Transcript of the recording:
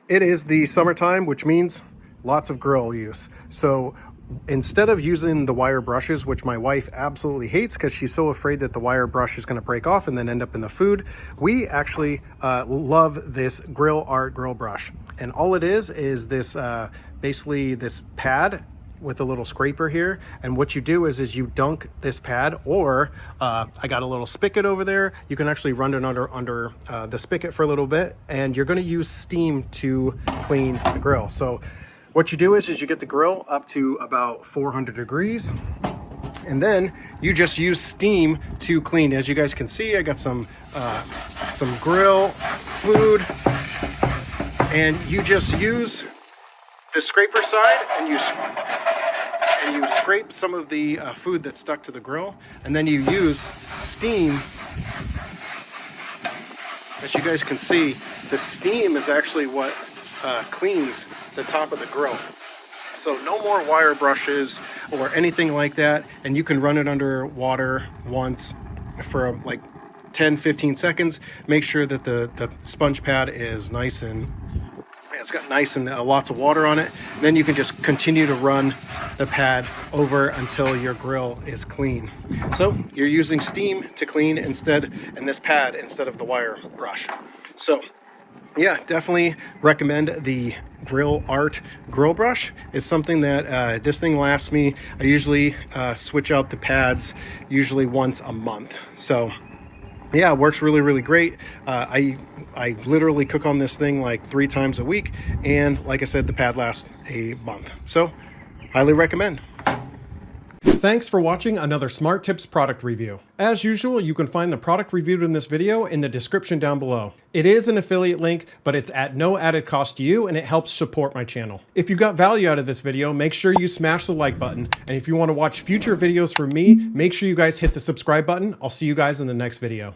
It is the summertime, which means lots of grill use. So instead of using the wire brushes, which my wife absolutely hates because she's so afraid that the wire brush is going to break off and then end up in the food, we actually love this GrillArt Grill Brush. And all it is this basically this pad with a little scraper here, and what you do is you dunk this pad, or I got a little spigot over there. You can actually run it under the spigot for a little bit, and you're going to use steam to clean the grill. So what you do is you get the grill up to about 400 degrees, and then you just use steam to clean. As you guys can see, I got some grill food, and you just use the scraper side and you scrape some of the food that's stuck to the grill, and then you use steam. As you guys can see, the steam is actually what cleans the top of the grill. So no more wire brushes or anything like that, and you can run it under water once for like 10-15 seconds. Make sure that the sponge pad is nice and it's got nice and lots of water on it. Then you can just continue to run the pad over until your grill is clean. So you're using steam to clean in this pad instead of the wire brush. So yeah, definitely recommend the GrillArt Grill Brush. It's something that this thing lasts me. I usually switch out the pads usually once a month. So yeah, it works really great. I literally cook on this thing like 3 times a week, and like I said, the pad lasts a month. So highly recommend. Thanks for watching another SMARTIPS product review. As usual, you can find the product reviewed in this video in the description down below. It is an affiliate link, but it's at no added cost to you, and it helps support my channel. If you got value out of this video, make sure you smash the like button. And if you want to watch future videos from me, make sure you guys hit the subscribe button. I'll see you guys in the next video.